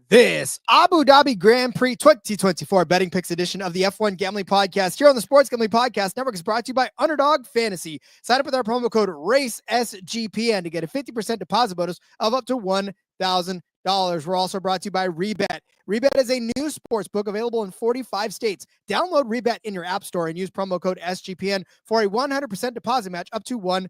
This Abu Dhabi Grand Prix 2024 betting picks edition of the F1 Gambling Podcast here on the Sports Gambling Podcast Network is brought to you by Underdog Fantasy. Sign up with our promo code RACESGPN to get a 50% deposit bonus of up to $1,000. We're also brought to you by Rebet. Rebet is a new sports book available in 45 states. Download Rebet in your app store and use promo code SGPN for a 100% deposit match up to $100.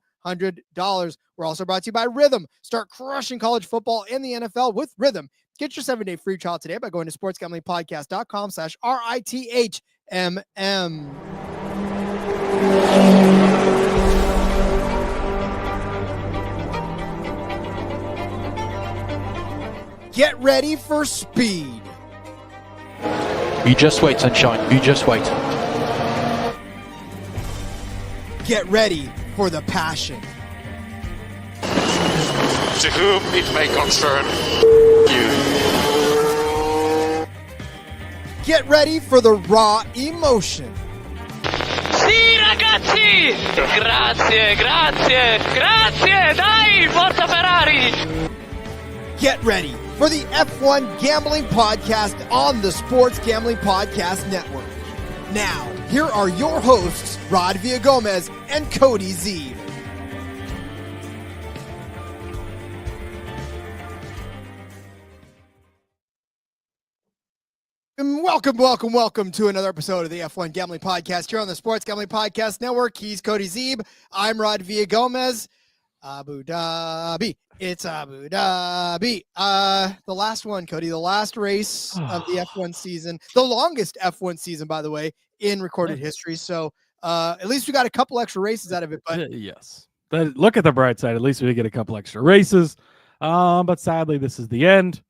We're also brought to you by Rhythm. Start crushing college football and the NFL with Rhythm. Get your 7-day free trial today by going to sportsgamblingpodcast.com/RITHMM. Get ready for speed. You just wait, sunshine. You just wait. Get ready for the passion. To whom it may concern you. Get ready for the raw emotion. Sì, ragazzi! Grazie, dai, forza Ferrari! Get ready for the F1 Gambling Podcast on the Sports Gambling Podcast Network. Now, here are your hosts, Rod Villagomez and Cody Zeeb. And welcome to another episode of the F1 Gambling Podcast here on the Sports Gambling Podcast Network. He's Cody Zeeb. I'm Rod Villagomez. Abu Dhabi. It's Abu Dhabi. The last one, Cody, the last race of the F1 season, the longest F1 season, by the way, in recorded history. So at least we got a couple extra races out of it. But yes, but look at the bright side. At least we did get a couple extra races. But sadly, this is the end.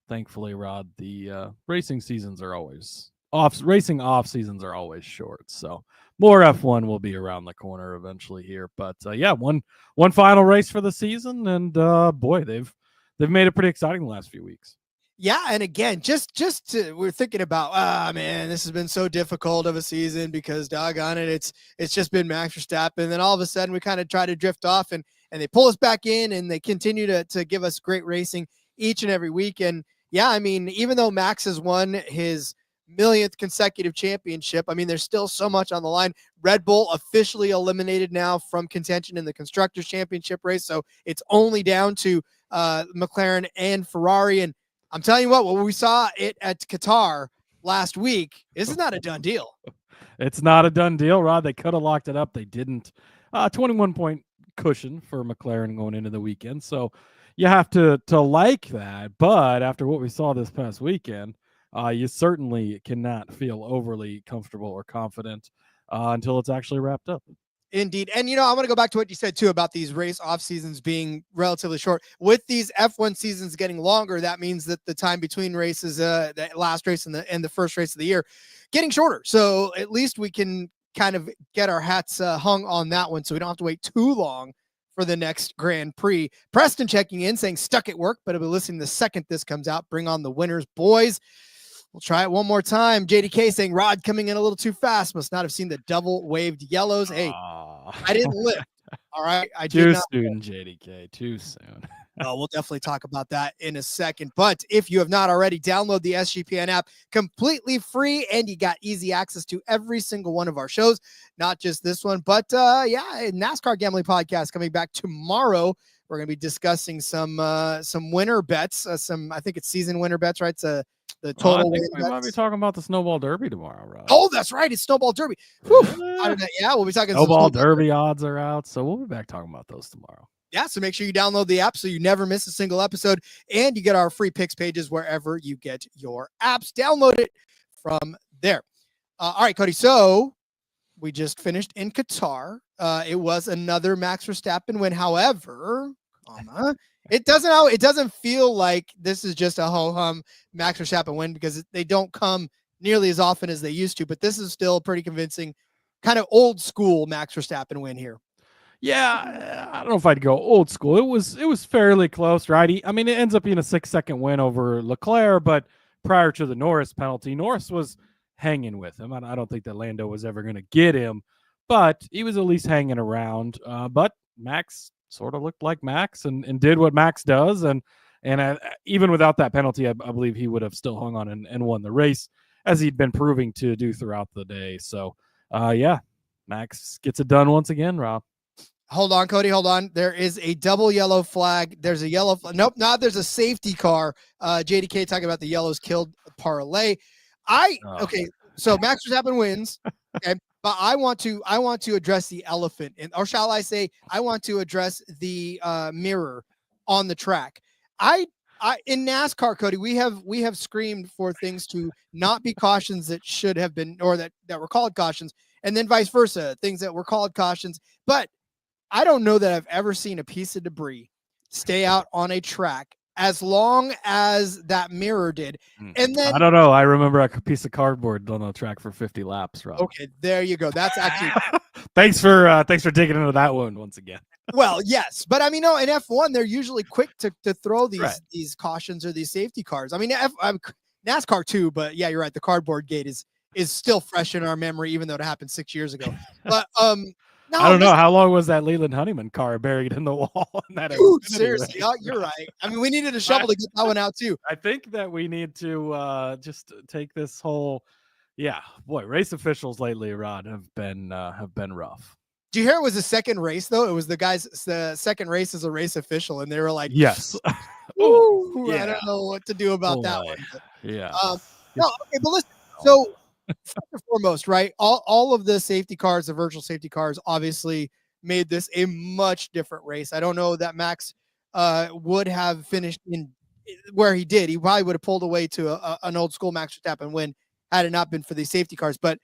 Thankfully, Rod, the racing seasons are always off. Racing off seasons are always short. So more F1 will be around the corner eventually here. But yeah, one final race for the season, and boy, they've made it pretty exciting the last few weeks. Yeah, and again, we're thinking about, man, this has been so difficult of a season because doggone it, it's just been Max Verstappen. And then all of a sudden we kind of try to drift off and they pull us back in and they continue to give us great racing each and every week. And yeah, I mean, even though Max has won his millionth consecutive championship, I mean, there's still so much on the line. Red Bull officially eliminated now from contention in the Constructors Championship race. So it's only down to McLaren and Ferrari. And I'm telling you what we saw it at Qatar last week, this is not a done deal. It's not a done deal, Rod. They could have locked it up. They didn't. 21-point cushion for McLaren going into the weekend. So you have to like that. But after what we saw this past weekend, you certainly cannot feel overly comfortable or confident until it's actually wrapped up. Indeed. And, I want to go back to what you said, too, about these race off seasons being relatively short. With these F1 seasons getting longer, that means that the time between races, the last race and the first race of the year, getting shorter. So at least we can kind of get our hats hung on that one so we don't have to wait too long for the next Grand Prix. Preston checking in, saying stuck at work, but I'll be listening the second this comes out. Bring on the winners, boys. We'll try it one more time. JDK saying Rod coming in a little too fast. Must not have seen the double waved yellows. Hey, I didn't lift. All right. I did not. Too soon, JDK. Too soon. We'll definitely talk about that in a second. But if you have not already, download the SGPN app completely free, and you got easy access to every single one of our shows, not just this one. But NASCAR Gambling Podcast coming back tomorrow. We're going to be discussing some winner bets, I think it's season winner bets, right? The total. I think we might be talking about the Snowball Derby tomorrow, right? Oh, that's right. It's Snowball Derby. Whew. We'll be talking Snowball Derby odds are out, so we'll be back talking about those tomorrow. Yeah, so make sure you download the app so you never miss a single episode, and you get our free picks pages wherever you get your apps. Download it from there. All right, Cody. So we just finished in Qatar. It was another Max Verstappen win. However, it doesn't feel like this is just a ho-hum Max Verstappen win because they don't come nearly as often as they used to. But this is still a pretty convincing, kind of old school Max Verstappen win here. Yeah, I don't know if I'd go old school. It was fairly close, right? I mean, it ends up being a 6-second win over Leclerc, but prior to the Norris penalty, Norris was hanging with him. I don't think that Lando was ever going to get him, but he was at least hanging around. But Max sort of looked like Max and did what Max does, and And even without that penalty, I believe he would have still hung on and won the race, as he'd been proving to do throughout the day. So, yeah, Max gets it done once again, Rob. Hold on, Cody. Hold on. There is a double yellow flag. There's a yellow. Nope, not. There's a safety car. JDK talking about the yellows killed parlay. Okay. So Max Verstappen wins. Okay, but I want to address the elephant, or shall I say, I want to address the mirror on the track. In NASCAR, Cody, we have screamed for things to not be cautions that should have been, or that were called cautions, and then vice versa, things that were called cautions. But I don't know that I've ever seen a piece of debris stay out on a track as long as that mirror did. And then I don't know. I remember a piece of cardboard on the track for 50 laps, Rob. Okay, there you go. That's actually thanks for digging into that one once again. Well, yes, but I mean, no, in F1 they're usually quick to throw these cautions or these safety cars. I mean, NASCAR too, but yeah, you're right. The cardboard gate is still fresh in our memory, even though it happened 6 years ago. But no, I don't know how long was that Leland Honeyman car buried in the wall. In that dude, seriously, you're right. I mean, we needed a shovel to get that one out too. I think that we need to just take this whole, race officials lately, Rod, have been rough. Do you hear it was the second race though? It was the second race as a race official, and they were like, yes. Ooh, yeah. I don't know what to do about that one. But, yeah. No, okay, but listen. So first and foremost, right? All of the safety cars, the virtual safety cars, obviously made this a much different race. I don't know that Max would have finished in where he did. He probably would have pulled away to an old school Max Verstappen win had it not been for these safety cars. But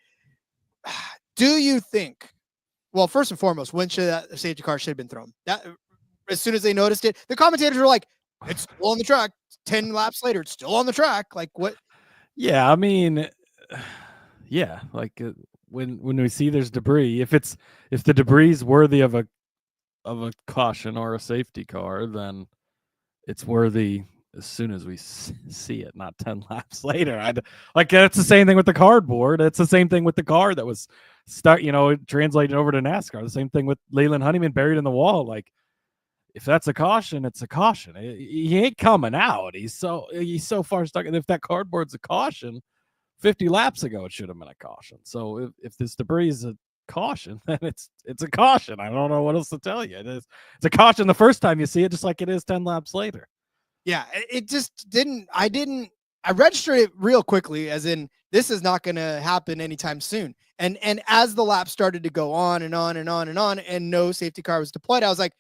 do you think? Well, first and foremost, when should that safety car should have been thrown? That as soon as they noticed it, the commentators were like, "It's still on the track." 10 laps later, it's still on the track. Like what? Yeah, I mean, yeah, like when we see there's debris, if the debris is worthy of a caution or a safety car, then it's worthy as soon as we see it, not 10 laps later. It's the same thing with the cardboard. It's the same thing with the car that was translated over to NASCAR. The same thing with Leland Honeyman buried in the wall. Like, if that's a caution, it's a caution. He ain't coming out. He's so far stuck. And if that cardboard's a caution, 50 laps ago it should have been a caution. So if this debris is a caution, then it's a caution. I don't know what else to tell you. It's a caution the first time you see it, just like it is 10 laps later. Yeah, it just didn't. I registered it real quickly, as in this is not going to happen anytime soon. And as the lap started to go on and on and on and on, and no safety car was deployed, I was like,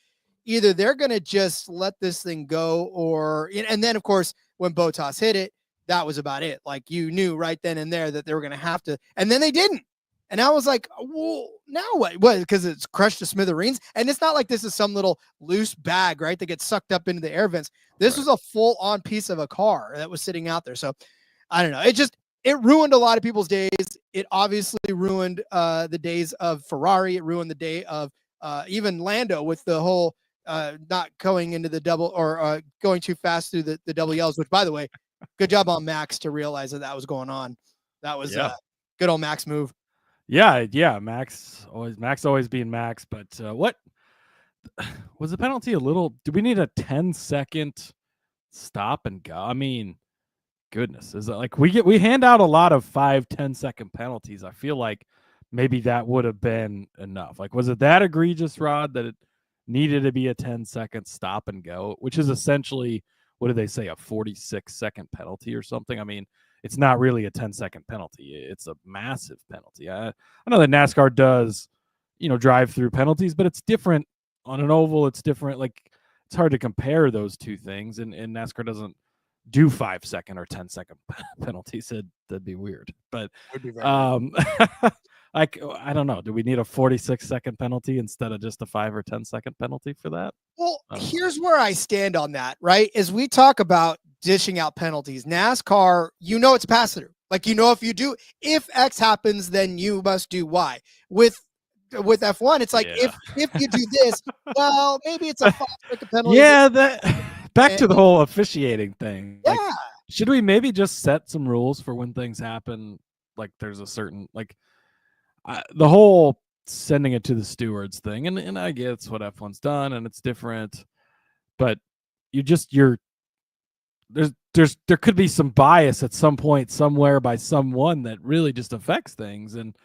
either they're going to just let this thing go, or and then of course when Bottas hit it, that was about it. Like you knew right then and there that they were going to have to, and then they didn't. And I was like, well, now what? What? Because it's crushed to smithereens. And it's not like this is some little loose bag, right, that gets sucked up into the air vents. This was a full-on piece of a car that was sitting out there. So I don't know. It ruined a lot of people's days. It obviously ruined the days of Ferrari. It ruined the day of even Lando with the whole not going into the double or going too fast through the double yellows, which, by the way, good job on Max to realize that was going on. That was a good old Max move. Yeah. Max always being Max. But what was the penalty? Do we need a 10-second stop and go? I mean, goodness, is it like we hand out a lot of 5-10-second penalties? I feel like maybe that would have been enough. Like, was it that egregious, Rod, that it needed to be a 10-second stop and go, which is essentially, what do they say, a 46-second penalty or something? I mean, it's not really a 10-second penalty. It's a massive penalty. I know that NASCAR does, drive through penalties, but it's different on an oval. It's different. Like, it's hard to compare those two things. And NASCAR doesn't do 5-second or 10-second penalties. That'd be weird. But like, I don't know. Do we need a 46-second penalty instead of just a 5 or 10-second penalty for that? Well, here's where I stand on that, right? As we talk about dishing out penalties, NASCAR, it's pass through. Like, if X happens, then you must do Y. With F1, it's like, if you do this, well, maybe it's a 5-second penalty. Yeah, back to the whole officiating thing. Yeah. Like, should we maybe just set some rules for when things happen? Like, there's a certain, like, the whole sending it to the stewards thing, and I get it's what F1's done, and it's different, but you're there could be some bias at some point somewhere by someone that really just affects things, and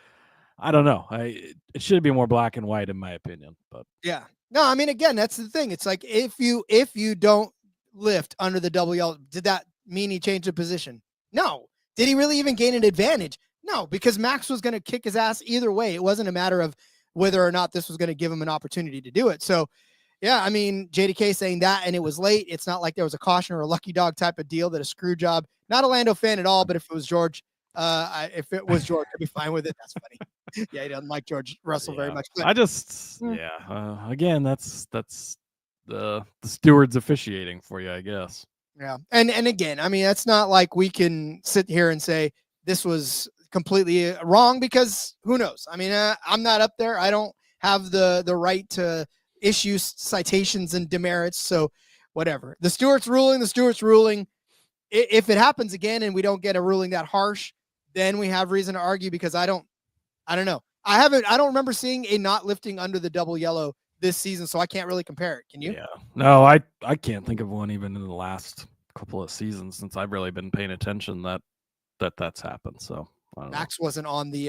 I don't know. It should be more black and white in my opinion, but Yeah. No, I mean, again, that's the thing. It's like if you don't lift under the double yellow, did that mean he changed the position? No. Did he really even gain an advantage? No, because Max was going to kick his ass either way. It wasn't a matter of whether or not this was going to give him an opportunity to do it. So, yeah, I mean, JDK saying that, and it was late. It's not like there was a caution or a lucky dog type of deal, that a screw job. Not a Lando fan at all, but if it was George, I'd be fine with it. That's funny. Yeah, he doesn't like George Russell very much. But, again, that's the stewards officiating for you, I guess. yeah, and again, I mean, that's not like we can sit here and say this was completely wrong, because who knows? I mean, I'm not up there. I don't have the right to issue citations and demerits. So whatever. The stewards ruling. If it happens again and we don't get a ruling that harsh, then we have reason to argue, because I don't know. I don't remember seeing a not lifting under the double yellow this season, so I can't really compare it. Can you? Yeah. No, I can't think of one even in the last couple of seasons since I've really been paying attention that's happened. So Max wasn't on the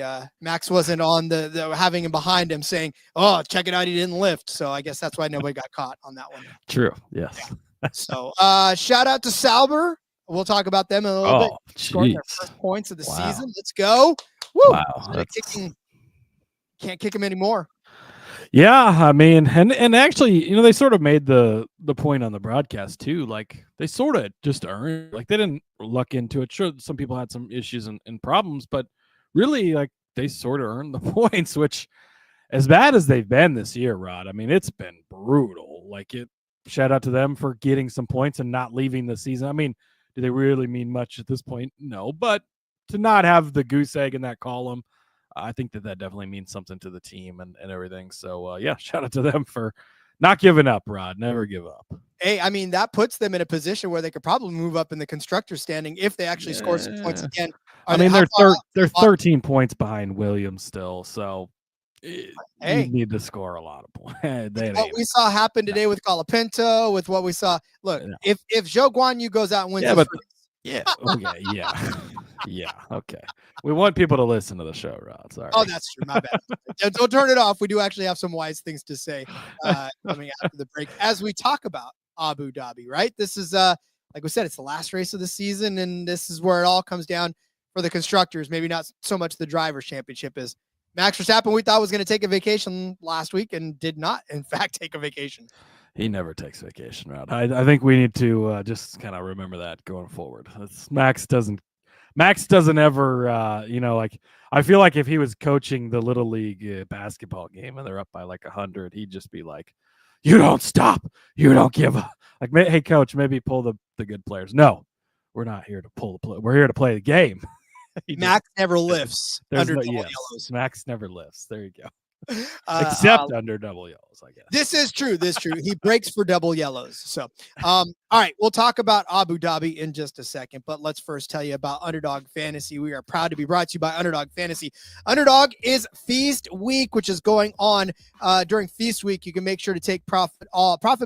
having him behind him saying, "Oh, check it out, he didn't lift." So I guess that's why nobody got caught on that one. True. Yes. Yeah. So shout out to Sauber. We'll talk about them in a little bit. Scoring their first points of the season. Let's go. Woo! Wow. Can't kick him anymore. Yeah, I mean, and actually, they sort of made the point on the broadcast too. Like they sort of just earned, like they didn't luck into it. Sure, some people had some issues and problems, but really, like they sort of earned the points. Which, as bad as they've been this year, Rod, I mean, it's been brutal. Like shout out to them for getting some points and not leaving the season. I mean, do they really mean much at this point? No, but to not have the goose egg in that column, I think that definitely means something to the team and everything. So, yeah, shout out to them for not giving up, Rod. Never give up. Hey, I mean, that puts them in a position where they could probably move up in the constructor standing if they actually score some points again. I mean, they're 13 points behind Williams still, so you need to score a lot of points. What we saw happen today with Colapinto, with what we saw. Look, if Zhou Guanyu goes out and wins, okay. We want people to listen to the show, Rod. Sorry. Oh, that's true. My bad. Don't turn it off. We do actually have some wise things to say coming after the break as we talk about Abu Dhabi, right? This is, like we said, it's the last race of the season, and this is where it all comes down for the constructors. Maybe not so much the drivers' championship is. Max Verstappen, we thought was going to take a vacation last week and did not, in fact, take a vacation. He never takes vacation, Rod. I think we need to just kind of remember that going forward. Max doesn't ever, like I feel like if he was coaching the Little League basketball game and they're up by like 100, he'd just be like, "You don't stop. You don't give up." Like, hey, coach, maybe pull the good players. No, we're not here to pull the play. We're here to play the game. Max never lifts under double yellows. Max never lifts. There you go. Except under double yellows, I guess. This is true. He breaks for double yellows. So, all right, we'll talk about Abu Dhabi in just a second, but let's first tell you about Underdog Fantasy. We are proud to be brought to you by Underdog Fantasy. Underdog is Feast Week, which is going on during Feast Week. You can make sure to take profit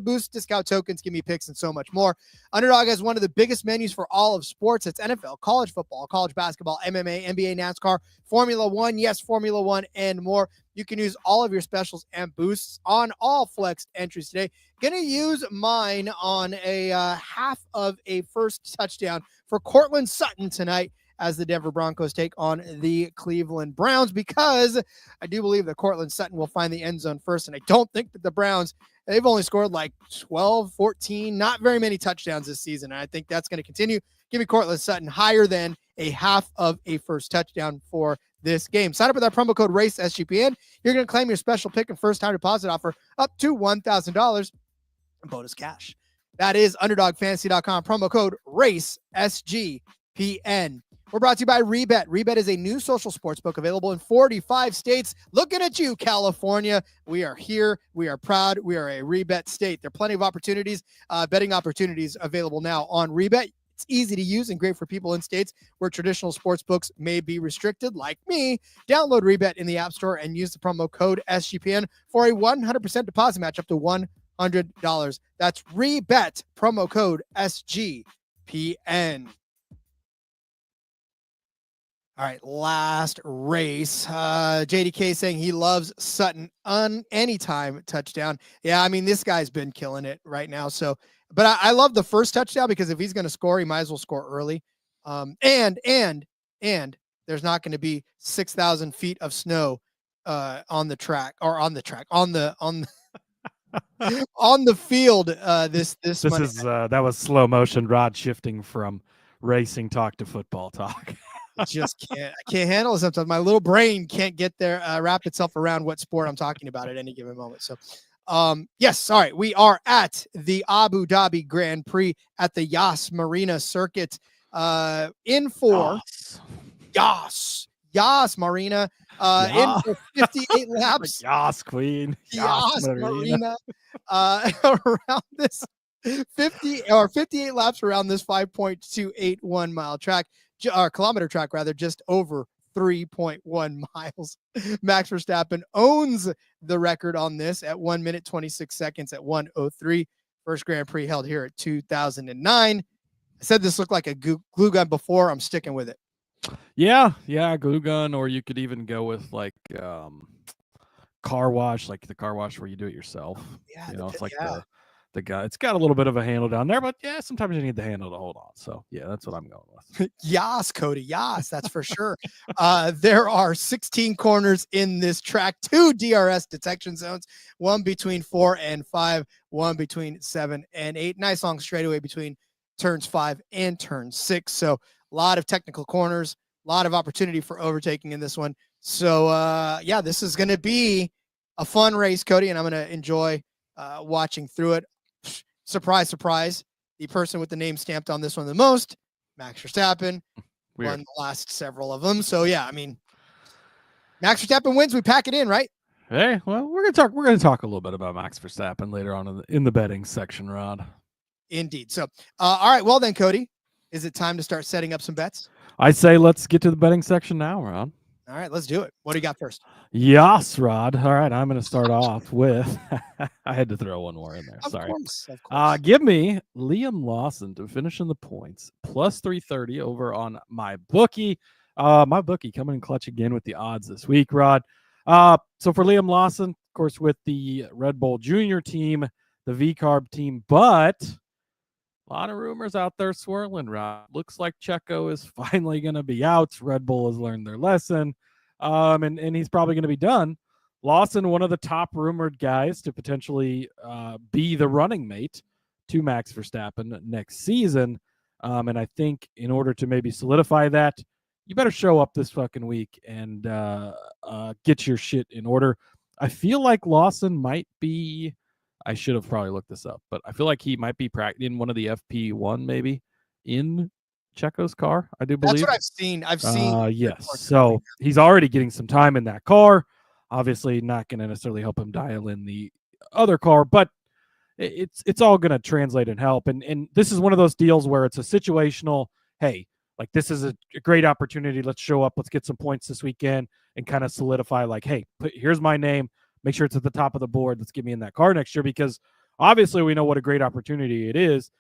boost, discount tokens, give me picks, and so much more. Underdog has one of the biggest menus for all of sports. It's NFL, college football, college basketball, MMA, NBA, NASCAR, Formula One, yes, Formula One, and more. You can use all of your specials and boosts on all flexed entries today. Gonna use mine on a half of a first touchdown for Cortland Sutton tonight as the Denver Broncos take on the Cleveland Browns, because I do believe that Cortland Sutton will find the end zone first, and I don't think that the Browns, they've only scored like 12, 14, not very many touchdowns this season, and I think that's going to continue. Give me Cortland Sutton higher than a half of a first touchdown for this game. Sign up with our promo code RACESGPN. You're going to claim your special pick and first time deposit offer up to $1,000 in bonus cash. That is UnderdogFantasy.com, promo code RACESGPN. We're brought to you by Rebet. Rebet is a new social sports book available in 45 states. Looking at you, California. We are here. We are proud. We are a Rebet state. There are plenty of opportunities, betting opportunities available now on Rebet. It's easy to use and great for people in states where traditional sports books may be restricted, like me. Download Rebet in the App Store and use the promo code SGPN for a 100% deposit match up to $100. That's Rebet, promo code SGPN. p.m. All right, last race. JDK saying he loves Sutton on anytime touchdown. Yeah, I mean, this guy's been killing it right now. So, but I love the first touchdown because if he's going to score, he might as well score early. And there's not going to be 6,000 feet of snow on the track on the on the field. This This Monday. is that was slow motion Rod shifting from racing talk to football talk. I can't handle it sometimes. My little brain can't get there, wrap itself around what sport I'm talking about at any given moment. So, yes. All right. We are at the Abu Dhabi Grand Prix at the Yas Marina circuit, in for Yas Marina, in for 58 laps. Yas Queen. Yas Marina, around this 58 laps around this 5.281 mile track. Kilometer track rather, just over 3.1 miles. Max Verstappen owns the record on this at 1 minute 26 seconds at 1:03. First Grand Prix held here at 2009. I said this looked like a glue gun before. I'm sticking with it. Yeah, glue gun, or you could even go with like car wash, like the car wash where you do it yourself. Yeah, It's like the guy. It's got a little bit of a handle down there, but yeah, sometimes you need the handle to hold on. So yeah, that's what I'm going with. Yas, Cody. Yas, that's for sure. There are 16 corners in this track, 2 DRS detection zones, 1 between 4 and 5, 1 between 7 and 8. Nice long straightaway between turns 5 and turn 6. So a lot of technical corners, a lot of opportunity for overtaking in this one. So yeah, this is going to be a fun race, Cody, and I'm going to enjoy watching through it. Surprise, surprise. The person with the name stamped on this one the most, Max Verstappen, won the last several of them. So yeah, I mean, Max Verstappen wins. We pack it in, right? Hey, well, we're gonna talk a little bit about Max Verstappen later on in the betting section, Rod. Indeed. So, all right. Well then, Cody, is it time to start setting up some bets? I say let's get to the betting section now, Rod. All right, let's do it. What do you got first? Yes, Rod. All right, I'm going to start off with. I had to throw one more in there. Sorry. Of course. Give me Liam Lawson to finish in the points, plus 330 over on my bookie. My bookie coming in clutch again with the odds this week, Rod. So for Liam Lawson, of course, with the Red Bull Junior team, the V-Carb team, but a lot of rumors out there swirling, Rod. Looks like Checo is finally going to be out. Red Bull has learned their lesson, and he's probably going to be done. Lawson, one of the top rumored guys to potentially be the running mate to Max Verstappen next season. And I think in order to maybe solidify that, you better show up this fucking week and get your shit in order. I feel like Lawson might be... I should have probably looked this up, but I feel like he might be in one of the FP1 maybe in Checo's car, I do believe. That's what I've seen. Yes. So he's already getting some time in that car. Obviously not going to necessarily help him dial in the other car, but it's all going to translate and help. And this is one of those deals where it's a situational, hey, like this is a great opportunity. Let's show up. Let's get some points this weekend and kind of solidify like, hey, here's my name. Make sure it's at the top of the board. Let's get me in that car next year, because obviously we know what a great opportunity it is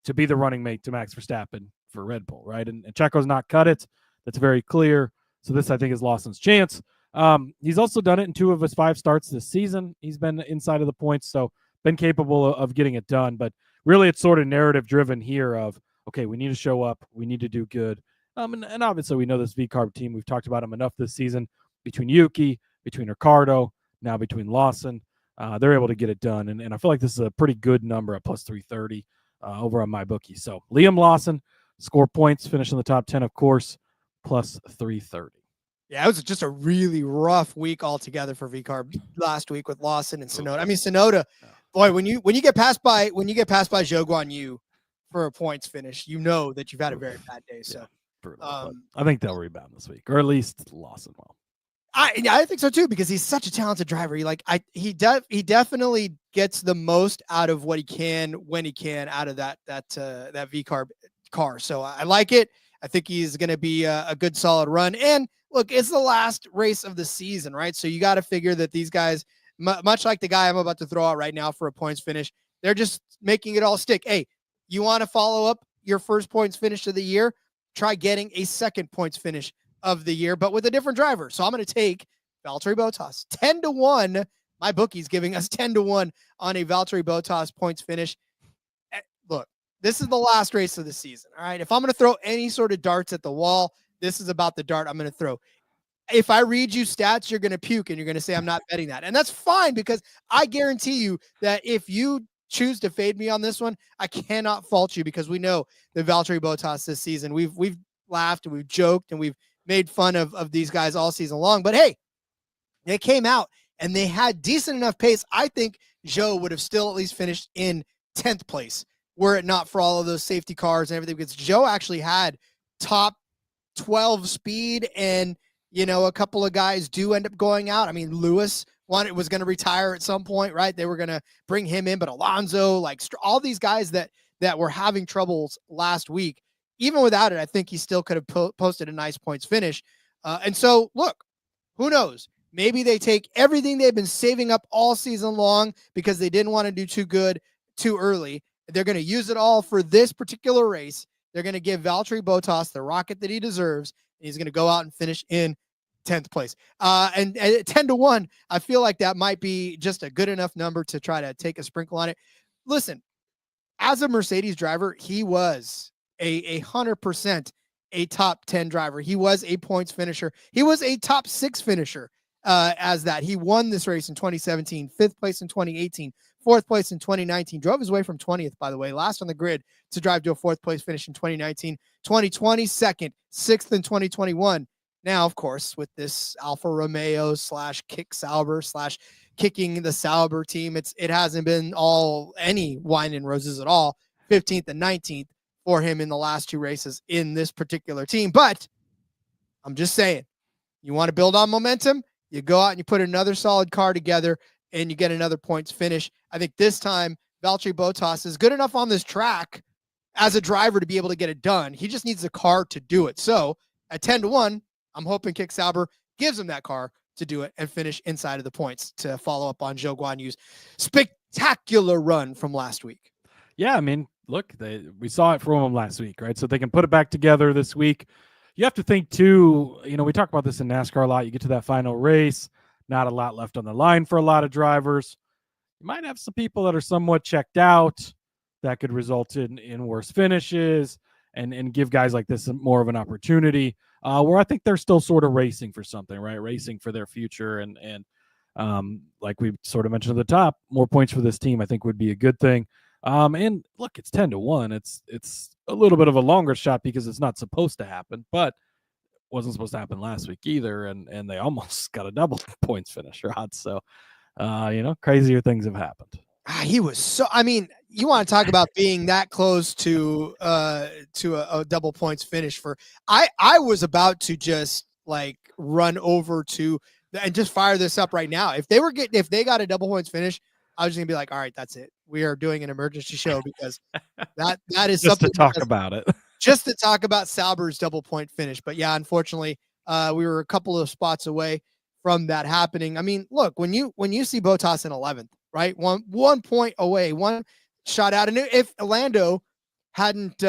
to be the running mate to Max Verstappen for Red Bull, right? And Checo's not cut it. That's very clear. So this, I think, is Lawson's chance. He's also done it in 2 of his 5 starts this season. He's been inside of the points, so been capable of getting it done. But really, it's sort of narrative driven here of, okay, we need to show up. We need to do good. And obviously, we know this V-Carb team. We've talked about them enough this season. Between Yuki, between Ricardo, now between Lawson, they're able to get it done. And I feel like this is a pretty good number at plus 330 over on my bookie. So Liam Lawson, score points, finish in the top 10, of course, plus 330. Yeah, it was just a really rough week altogether for V-Carb last week with Lawson and Sonoda. I mean, Sonoda, boy, when you get passed by Zhou Guan Yu for a points finish, you know that you've had a very bad day. So I think they'll rebound this week, or at least Lawson will. I think so too, because he's such a talented driver. He definitely gets the most out of what he can when he can out of that V-Carb car. So I like it. I think he's going to be a good solid run. And look, it's the last race of the season, right? So you got to figure that these guys, much like the guy I'm about to throw out right now for a points finish, they're just making it all stick. Hey, you want to follow up your first points finish of the year, try getting a second points finish of the year, but with a different driver. So I'm going to take Valtteri Bottas 10-1. My bookie's giving us 10-1 on a Valtteri Bottas points finish. Look, this is the last race of the season. All right. If I'm going to throw any sort of darts at the wall, this is about the dart I'm going to throw. If I read you stats, you're going to puke and you're going to say I'm not betting that. And that's fine, because I guarantee you that if you choose to fade me on this one, I cannot fault you, because we know that Valtteri Bottas this season, we've laughed and we've joked and we've made fun of these guys all season long. But hey, they came out and they had decent enough pace. I think Joe would have still at least finished in 10th place were it not for all of those safety cars and everything, because Joe actually had top 12 speed, and a couple of guys do end up going out. I mean, Lewis was going to retire at some point, right? They were going to bring him in, but Alonso, like all these guys that were having troubles last week, even without it, I think he still could have posted a nice points finish. And so, look, who knows? Maybe they take everything they've been saving up all season long because they didn't want to do too good too early. They're going to use it all for this particular race. They're going to give Valtteri Bottas the rocket that he deserves, and he's going to go out and finish in 10th place. And at 10-1, I feel like that might be just a good enough number to try to take a sprinkle on it. Listen, as a Mercedes driver, he was a 100% a top 10 driver. He was a points finisher. He was a top 6 finisher as that. He won this race in 2017, 5th place in 2018, 4th place in 2019, drove his way from 20th, by the way, last on the grid to drive to a 4th place finish in 2019, 2020, 2nd, 6th in 2021. Now, of course, with this Alfa Romeo / kick Sauber / kicking the Sauber team, it hasn't been all any wine and roses at all. 15th and 19th for him in the last 2 races in this particular team. But I'm just saying, you want to build on momentum, you go out and you put another solid car together and you get another points finish. I think this time Valtteri Bottas is good enough on this track as a driver to be able to get it done. He just needs the car to do it. So at 10-1, I'm hoping Kick Sauber gives him that car to do it and finish inside of the points to follow up on Zhou Guanyu's spectacular run from last week. Yeah, I mean, look, we saw it from them last week, right? So they can put it back together this week. You have to think, too, we talk about this in NASCAR a lot. You get to that final race, not a lot left on the line for a lot of drivers. You might have some people that are somewhat checked out. That could result in worse finishes and give guys like this more of an opportunity where I think they're still sort of racing for something, right? Racing for their future. And like we sort of mentioned at the top, more points for this team I think would be a good thing. And look, it's 10-1. It's a little bit of a longer shot because it's not supposed to happen, but wasn't supposed to happen last week either. And they almost got a double points finish, Rod. So, crazier things have happened. He was so, I mean, you want to talk about being that close to a double points finish I was about to just like run over and just fire this up right now. If they got a double points finish, I was just gonna be like, all right, that's it. We are doing an emergency show because that is just something to talk about it. Just to talk about Sauber's double point finish. But yeah, unfortunately, we were a couple of spots away from that happening. I mean, look, when you see Bottas in 11th, right? One point away, one shot out. And if Lando hadn't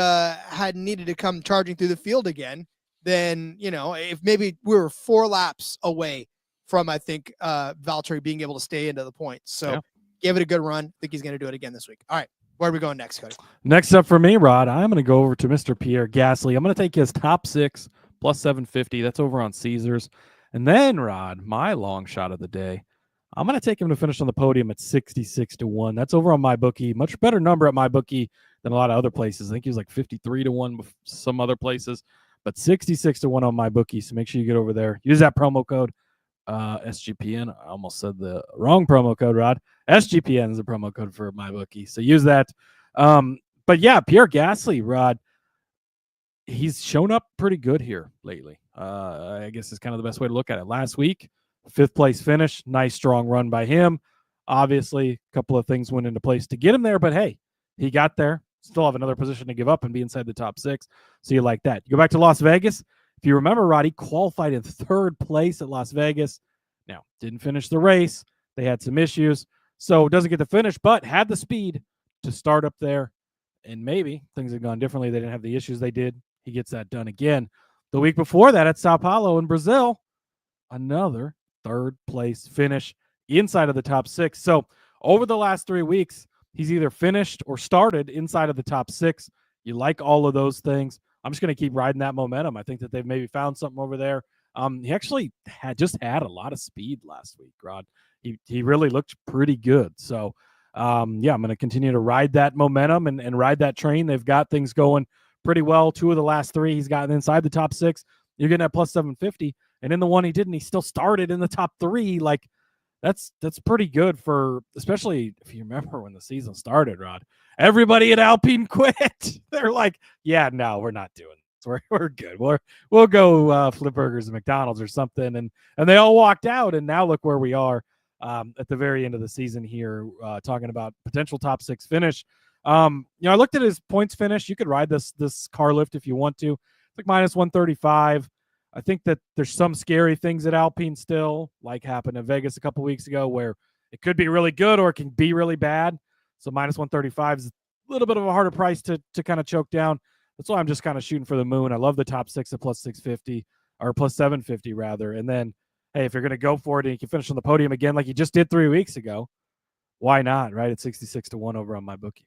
needed to come charging through the field again, then, if maybe we were 4 laps away from, I think, Valtteri being able to stay into the points. So give it a good run. I think he's going to do it again this week. All right. Where are we going next, Cody? Next up for me, Rod, I'm going to go over to Mr. Pierre Gasly. I'm going to take his top 6 plus 750. That's over on Caesars. And then, Rod, my long shot of the day, I'm going to take him to finish on the podium at 66-1. That's over on my bookie. Much better number at my bookie than a lot of other places. I think he was like 53-1 with some other places, but 66-1 on my bookie. So make sure you get over there. Use that promo code SGPN. I almost said the wrong promo code, Rod. SGPN is the promo code for my bookie. So use that. But yeah, Pierre Gasly, Rod, he's shown up pretty good here lately. I guess is kind of the best way to look at it. Last week, 5th place finish, nice strong run by him. Obviously, a couple of things went into place to get him there, but hey, he got there. Still have another position to give up and be inside the top 6. So you like that. You go back to Las Vegas. If you remember, Rod, he qualified in 3rd place at Las Vegas. Now, didn't finish the race. They had some issues, so doesn't get the finish, but had the speed to start up there and maybe things had gone differently. They didn't have the issues they did. He gets that done again. The week before that at Sao Paulo in Brazil, another third place finish inside of the top 6. So over the last 3 weeks, he's either finished or started inside of the top 6. You like all of those things. I'm just going to keep riding that momentum. I think that they've maybe found something over there. He actually had a lot of speed last week, Rod. He really looked pretty good. So, I'm going to continue to ride that momentum and ride that train. They've got things going pretty well. 2 of the last 3, he's gotten inside the top 6. You're getting at plus 750. And in the one he didn't, he still started in the top 3. Like, that's pretty good for, especially if you remember when the season started, Rod. Everybody at Alpine quit. They're like, yeah, no, we're not doing this. We're good. We'll go flip burgers at McDonald's or something. And they all walked out. And now look where we are at the very end of the season here, talking about potential top 6 finish. I looked at his points finish. You could ride this car lift if you want to. It's like minus 135. I think that there's some scary things at Alpine still, like happened in Vegas a couple weeks ago, where it could be really good or it can be really bad. So minus 135 is a little bit of a harder price to kind of choke down. That's why I'm just kind of shooting for the moon. I love the top 6 at plus 650 or plus 750 rather. And then, hey, if you're going to go for it and you can finish on the podium again like you just did 3 weeks ago, why not, right? It's 66-1 over on my bookie.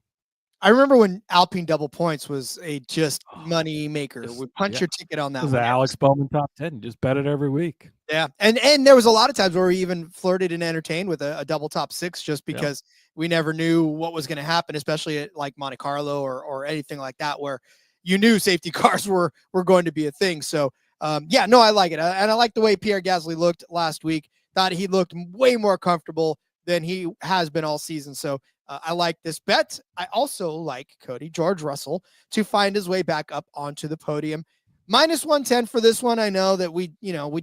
I remember when Alpine double points was a just money maker. We punch your ticket on that. It was the Alex Bowman top 10. You just bet it every week. Yeah. And there was a lot of times where we even flirted and entertained with a double top 6 just because we never knew what was going to happen, especially at like Monte Carlo or anything like that, where you knew safety cars were going to be a thing. So I like it. And I like the way Pierre Gasly looked last week. Thought he looked way more comfortable than he has been all season. So I like this bet. I also like Cody, George Russell, to find his way back up onto the podium. Minus 110 for this one. I know that we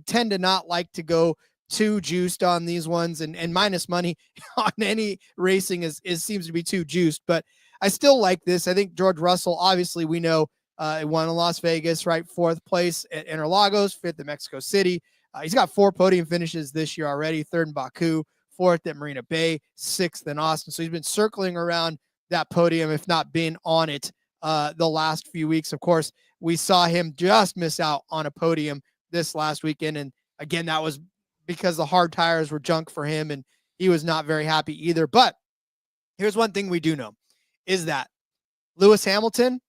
tend to not like to go too juiced on these ones, and minus money on any racing is seems to be too juiced, but I still like this. I think George Russell, obviously we know, won in Las Vegas, right? 4th place at Interlagos, 5th at Mexico City. He's got 4 podium finishes this year already, 3rd in Baku, 4th at Marina Bay, 6th in Austin. So he's been circling around that podium, if not been on it the last few weeks. Of course, we saw him just miss out on a podium this last weekend. And again, that was because the hard tires were junk for him and he was not very happy either. But here's one thing we do know is that Lewis Hamilton,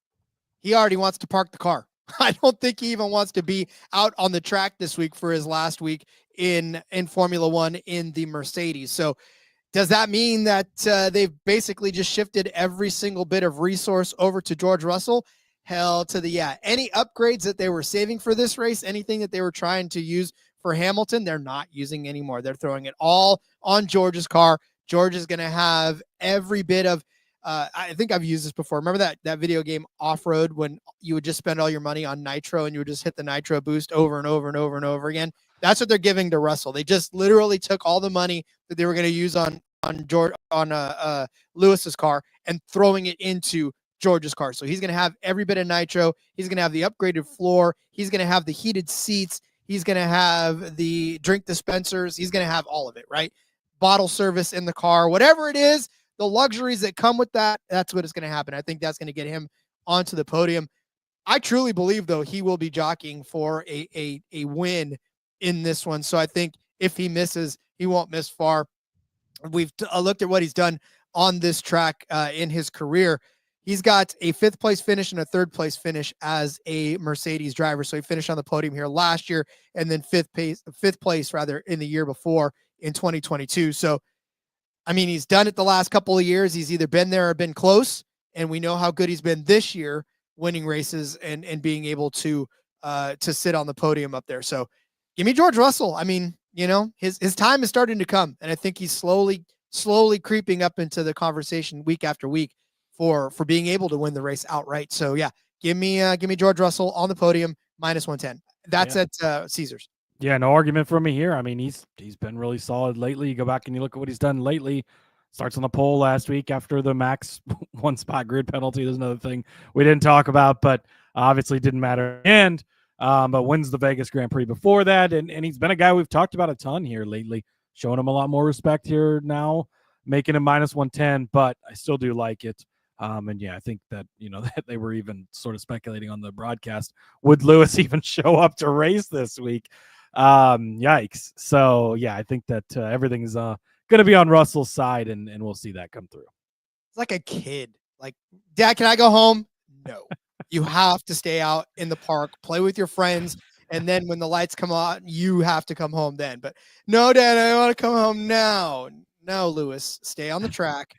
he already wants to park the car. I don't think he even wants to be out on the track this week for his last week in Formula One in the Mercedes. So does that mean that they've basically just shifted every single bit of resource over to George Russell? Hell to the yeah. Any upgrades that they were saving for this race, anything that they were trying to use for Hamilton, they're not using anymore. They're throwing it all on George's car. George is going to have every bit of I think I've used this before. Remember that video game Off-Road when you would just spend all your money on nitro and you would just hit the nitro boost over and over and over and over again? That's what they're giving to Russell. They just literally took all the money that they were going to use on Lewis's car and throwing it into George's car. So he's going to have every bit of nitro. He's going to have the upgraded floor. He's going to have the heated seats. He's going to have the drink dispensers. He's going to have all of it, right? Bottle service in the car, whatever it is, the luxuries that come with that, that's what is going to happen. I think that's going to get him onto the podium. I truly believe, though, he will be jockeying for a win in this one. So I think if he misses, he won't miss far. We've looked at what he's done on this track in his career. He's got a 5th place finish and a 3rd place finish as a Mercedes driver. So he finished on the podium here last year and then 5th place rather in the year before in 2022. So, I mean, he's done it the last couple of years. He's either been there or been close. And we know how good he's been this year, winning races and being able to sit on the podium up there. So give me George Russell. I mean, you know, his time is starting to come. And I think he's slowly creeping up into the conversation week after week for being able to win the race outright. So yeah, give me George Russell on the podium, minus 110. That's at Caesars. Yeah, no argument from me here. I mean, he's been really solid lately. You go back and you look at what he's done lately. Starts on the pole last week after the Max 1 spot grid penalty. There's another thing we didn't talk about, but obviously didn't matter. And but wins the Vegas Grand Prix before that. And he's been a guy we've talked about a ton here lately, showing him a lot more respect here now, making him minus 110, but I still do like it. And yeah, I think that, that they were even sort of speculating on the broadcast, would Lewis even show up to race this week? Yikes. So yeah, I think that everything's going to be on Russell's side, and we'll see that come through. It's like a kid. Like, Dad, can I go home? No. You have to stay out in the park, play with your friends, and then when the lights come on, you have to come home then. But no, Dad, I want to come home now. No, Lewis, stay on the track.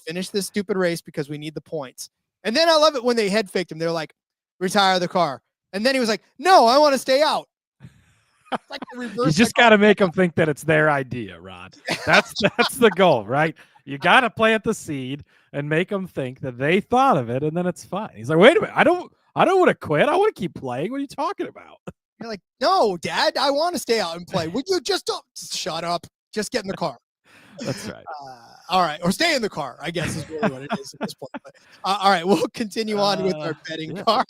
Finish this stupid race because we need the points. And then I love it when they head faked him. They're like, retire the car. And then he was like, no, I want to stay out. It's like the reverse. You just got to make them think that it's their idea, Rod. That's the goal, right? You got to plant the seed and make them think that they thought of it, and then it's fine. He's like, wait a minute, I don't want to quit. I want to keep playing. What are you talking about? You're like, no, Dad, I want to stay out and play. Would you just shut up? Just get in the car. That's right. All right, or stay in the car, I guess is really what it is at this point. But, all right, we'll continue on with our betting card.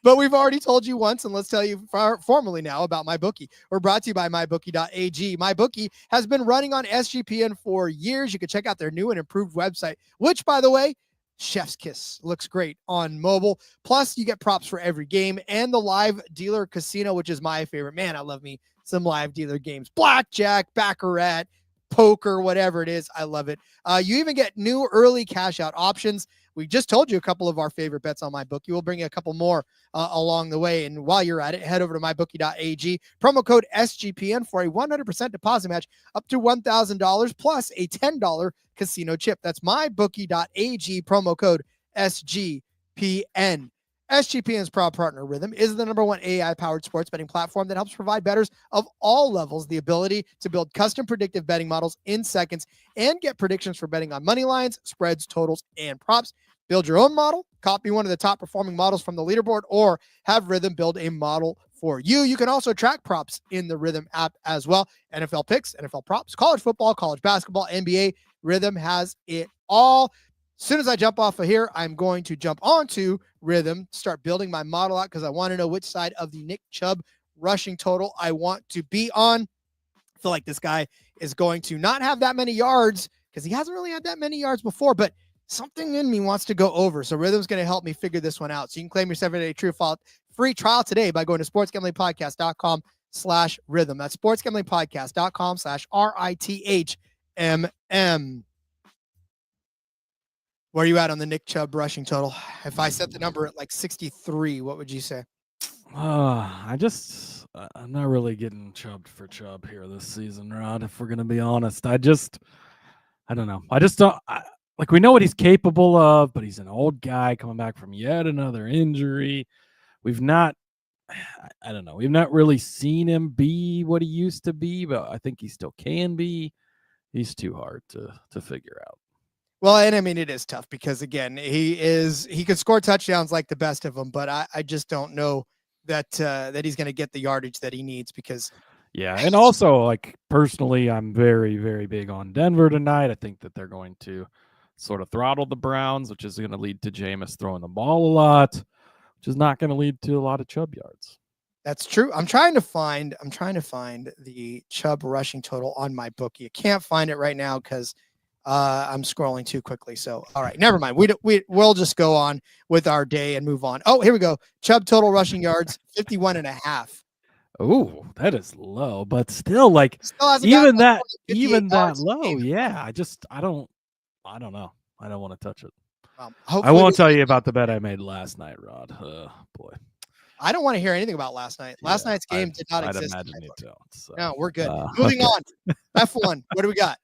But we've already told you once, and let's tell you formally now about MyBookie. We're brought to you by MyBookie.ag. MyBookie has been running on SGPN for years. You can check out their new and improved website, which, by the way, chef's kiss, looks great on mobile. Plus, you get props for every game and the live dealer casino, which is my favorite. Man, I love me some live dealer games. Blackjack, Baccarat, poker, whatever it is. I love it. You even get new early cash out options. We just told you a couple of our favorite bets on MyBookie. We'll bring you a couple more along the way. And while you're at it, head over to mybookie.ag. Promo code SGPN for a 100% deposit match up to $1,000 plus a $10 casino chip. That's mybookie.ag. Promo code SGPN. SGPN's proud partner, Rhythm, is the #1 AI-powered sports betting platform that helps provide bettors of all levels the ability to build custom predictive betting models in seconds and get predictions for betting on money lines, spreads, totals, and props. Build your own model, copy one of the top-performing models from the leaderboard, or have Rhythm build a model for you. You can also track props in the Rhythm app as well. NFL picks, NFL props, college football, college basketball, NBA. Rhythm has it all. As soon as I jump off of here, I'm going to jump onto Rhythm, start building my model out because I want to know which side of the Nick Chubb rushing total I want to be on. I feel like this guy is going to not have that many yards because he hasn't really had that many yards before, but something in me wants to go over. So Rhythm's going to help me figure this one out. So you can claim your 7-day free trial today by going to sportsgamblingpodcast.com/rhythm. That's sportsgamblingpodcast.com/RITHMM. Where are you at on the Nick Chubb rushing total? If I set the number at like 63, what would you say? I'm not really getting chubbed for Chubb here this season, Rod, if we're going to be honest. I don't know. Like, we know what he's capable of, but he's an old guy coming back from yet another injury. We've not really seen him be what he used to be, but I think he still can be. He's too hard to figure out. Well, and I mean, it is tough because, again, he could score touchdowns like the best of them, but I just don't know that he's going to get the yardage that he needs because. Yeah. And also, like, personally, I'm very, very big on Denver tonight. I think that they're going to sort of throttle the Browns, which is going to lead to Jameis throwing the ball a lot, which is not going to lead to a lot of Chubb yards. That's true. I'm trying to find the Chubb rushing total on MyBookie. I can't find it right now because I'm scrolling too quickly. So, all right, never mind. We'll just go on with our day and move on. Oh, here we go. Chubb total rushing yards, 51.5. Oh, that is low, but still, like, even that low. Yeah. I don't know. I don't want to touch it. I won't tell you about the bet I made last night, Rod. Boy. I don't want to hear anything about last night. Last night's game did not exist. I'd imagine you don't. So. No, we're good. Moving on. F1. What do we got?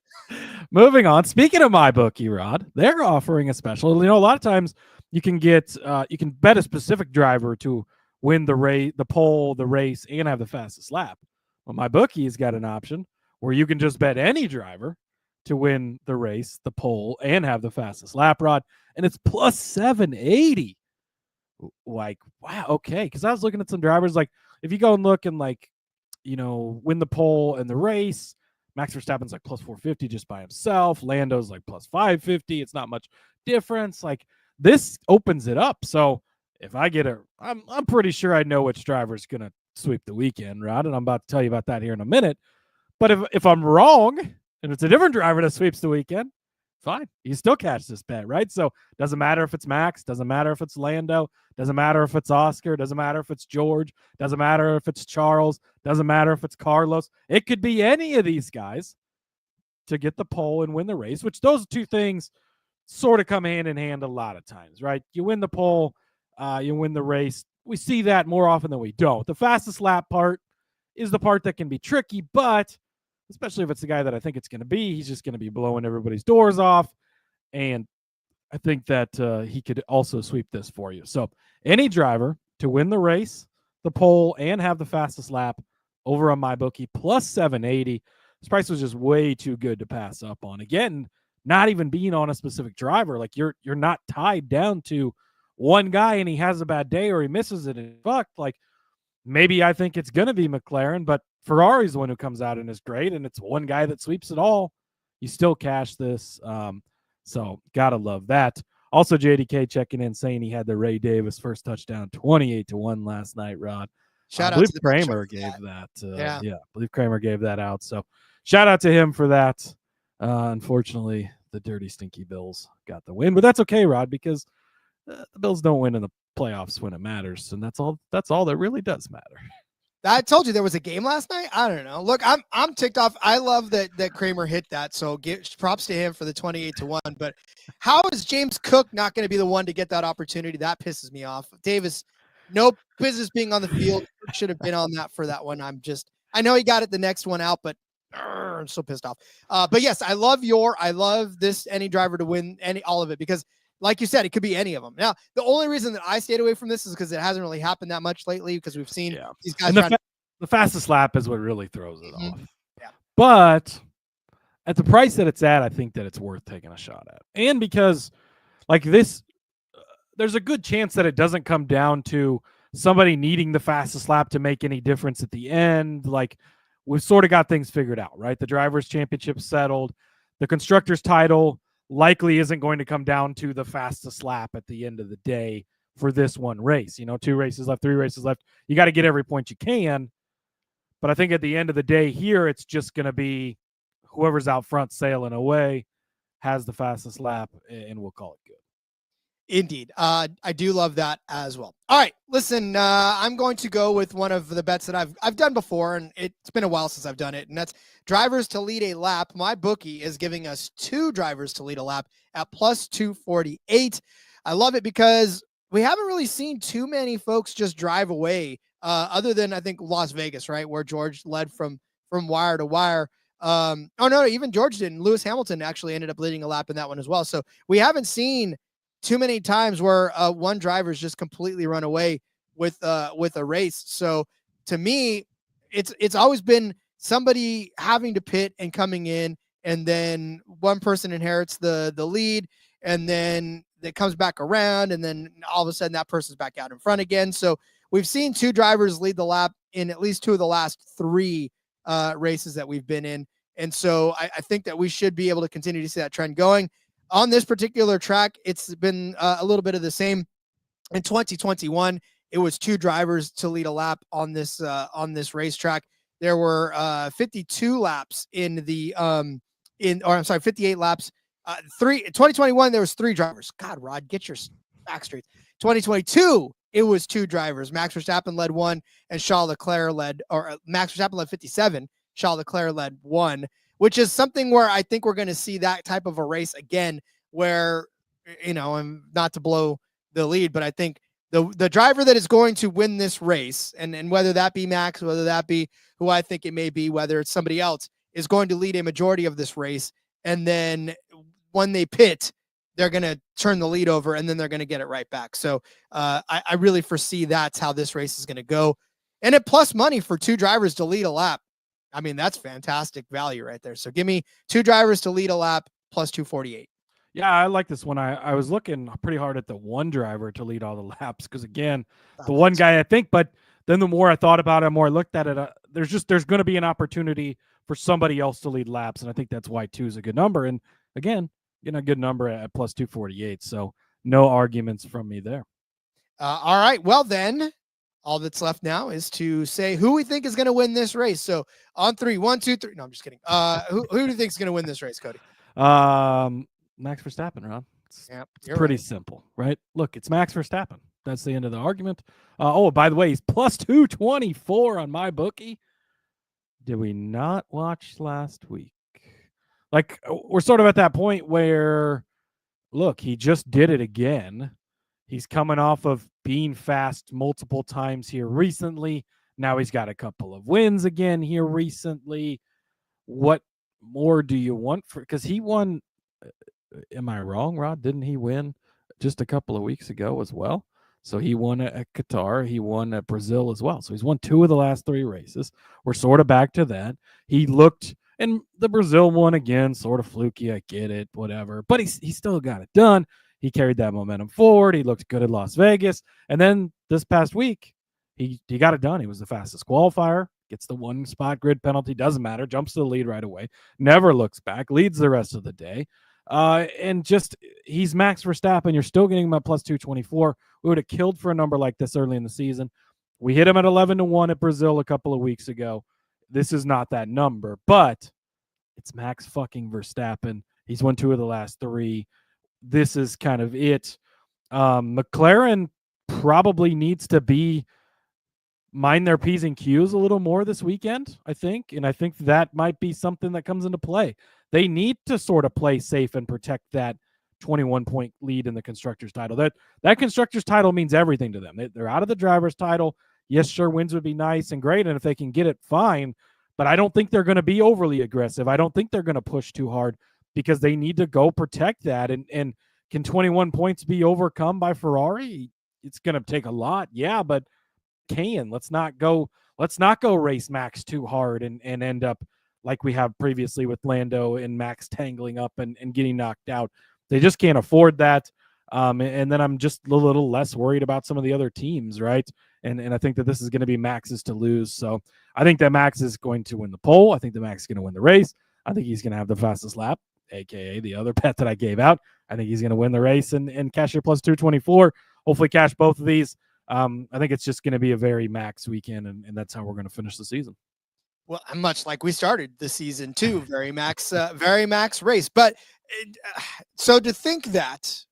Moving on. Speaking of MyBookie, Rod, they're offering a special. You know, a lot of times you can bet a specific driver to win the race, the pole, the race, and have the fastest lap. Well, MyBookie's got an option where you can just bet any driver to win the race, the pole, and have the fastest lap, Rod, and it's plus 780. Like, wow, okay. Because I was looking at some drivers, like, if you go and look and, like, you know, win the pole and the race, Max Verstappen's like plus 450 just by himself. Lando's like plus 550. It's not much difference. Like, this opens it up. So if I get I'm pretty sure I know which driver's gonna sweep the weekend, Rod, and I'm about to tell you about that here in a minute. But if I'm wrong and it's a different driver that sweeps the weekend, fine. You still catch this bet, right? So doesn't matter if it's Max, doesn't matter if it's Lando, doesn't matter if it's Oscar, doesn't matter if it's George, doesn't matter if it's Charles, doesn't matter if it's Carlos. It could be any of these guys to get the pole and win the race, which those two things sort of come hand in hand a lot of times, right? You win the pole, you win the race. We see that more often than we don't. The fastest lap part is the part that can be tricky, but especially if it's the guy that I think it's going to be, he's just going to be blowing everybody's doors off. And I think that he could also sweep this for you. So any driver to win the race, the pole, and have the fastest lap over on MyBookie plus 780. This price was just way too good to pass up on. Again, not even being on a specific driver. Like you're not tied down to one guy and he has a bad day or he misses it and fucked. Like maybe I think it's going to be McLaren, but Ferrari's the one who comes out and is great, and it's one guy that sweeps it all. You still cash this. So gotta love that. Also, JDK checking in saying he had the Ray Davis first touchdown 28-1 last night, Rod. Shout I out believe to the Kramer gave that. I believe Kramer gave that out. So shout out to him for that. Unfortunately, the dirty, stinky Bills got the win, but that's okay, Rod, because the Bills don't win in the playoffs when it matters, and that's all that really does matter. I told you there was a game last night. I don't know. Look, I'm ticked off. I love that Kramer hit that. So props to him for the 28-1. But how is James Cook not going to be the one to get that opportunity? That pisses me off. Davis, no business being on the field. Should have been on that for that one. I know he got it the next one out, but I'm so pissed off. But yes, I love this any driver to win all of it because like you said, it could be any of them. Now, the only reason that I stayed away from this is because it hasn't really happened that much lately because we've seen these guys. And the fastest lap is what really throws it off. Yeah. But at the price that it's at, I think that it's worth taking a shot at. And because like this, there's a good chance that it doesn't come down to somebody needing the fastest lap to make any difference at the end. Like we've sort of got things figured out, right? The Drivers' Championship settled. The Constructors' title likely isn't going to come down to the fastest lap at the end of the day for this one race. 2 races left, 3 races left. You got to get every point you can. But I think at the end of the day here, it's just going to be whoever's out front sailing away has the fastest lap, and we'll call it good. Indeed. I do love that as well. All right, listen, I'm going to go with one of the bets that I've done before, and it's been a while since I've done it, and that's drivers to lead a lap. My bookie is giving us 2 drivers to lead a lap at plus 248. I love it because we haven't really seen too many folks just drive away, other than I think Las Vegas, right, where George led from wire to wire. Even George didn't. Lewis Hamilton actually ended up leading a lap in that one as well. So we haven't seen too many times where one driver's just completely run away with a race. So to me, it's always been somebody having to pit and coming in, and then one person inherits the lead, and then it comes back around, and then all of a sudden that person's back out in front again. So we've seen 2 drivers lead the lap in at least 2 of the last 3 races that we've been in. And so I think that we should be able to continue to see that trend going. On this particular track, it's been a little bit of the same. In 2021, it was 2 drivers to lead a lap on this racetrack. There were 52 laps in the 58 laps. 2021, there was 3 drivers. God, Rod, get your back straight. 2022, it was 2 drivers. Max Verstappen led 1, and Charles Leclerc Max Verstappen led 57. Charles Leclerc led 1. Which is something where I think we're going to see that type of a race again, where, and not to blow the lead, but I think the driver that is going to win this race, and whether that be Max, whether that be who I think it may be, whether it's somebody else, is going to lead a majority of this race. And then when they pit, they're going to turn the lead over, and then they're going to get it right back. So I really foresee that's how this race is going to go. And at plus money for 2 drivers to lead a lap, I mean, that's fantastic value right there. So give me 2 drivers to lead a lap plus 248. Yeah, I like this one. I was looking pretty hard at the 1 driver to lead all the laps because, again, the one guy I think, but then the more I thought about it, the more I looked at it, there's going to be an opportunity for somebody else to lead laps, and I think that's why 2 is a good number. And, again, a good number at plus 248, so no arguments from me there. All right, well then, all that's left now is to say who we think is going to win this race. So on 3, 1, 2, 3. No, I'm just kidding. Who do you think is going to win this race, Cody? Max Verstappen, Ron. It's You're pretty right. simple, right? Look, it's Max Verstappen. That's the end of the argument. By the way, he's plus 224 on my bookie. Did we not watch last week? Like, we're sort of at that point where, look, he just did it again. He's coming off of being fast multiple times here recently. Now he's got a couple of wins again here recently. What more do you want for? Because he won. Am I wrong, Rod? Didn't he win just a couple of weeks ago as well? So he won at Qatar. He won at Brazil as well. So he's won 2 of the last 3 races. We're sort of back to that. He looked, and the Brazil one again, sort of fluky. I get it, whatever. But he still got it done. He carried that momentum forward. He looked good at Las Vegas. And then this past week, he got it done. He was the fastest qualifier, gets the 1 spot grid penalty, doesn't matter, jumps to the lead right away, never looks back, leads the rest of the day. And just, he's Max Verstappen. You're still getting him at plus 224. We would have killed for a number like this early in the season. We hit him at 11-1 at Brazil a couple of weeks ago. This is not that number, but it's Max fucking Verstappen. He's won 2 of the last 3. This is kind of it. McLaren probably needs to mind their P's and Q's a little more this weekend, I think. And I think that might be something that comes into play. They need to sort of play safe and protect that 21-point lead in the constructors title. That constructors title means everything to them. They're out of the driver's title. Yes, sure, wins would be nice and great. And if they can get it, fine. But I don't think they're going to be overly aggressive. I don't think they're going to push too hard because they need to go protect that. And can 21 points be overcome by Ferrari? It's going to take a lot. Yeah, but let's not go race Max too hard and end up like we have previously with Lando and Max tangling up and getting knocked out. They just can't afford that. And then I'm just a little less worried about some of the other teams, right? And I think that this is going to be Max's to lose. So I think that Max is going to win the pole. I think that Max is going to win the race. I think he's going to have the fastest lap, aka the other bet that I gave out. I think he's going to win the race and cash your plus 224. Hopefully cash both of these. I think it's just going to be a very Max weekend, and that's how we're going to finish the season. Well, much like we started the season too, very Max race. But so to think that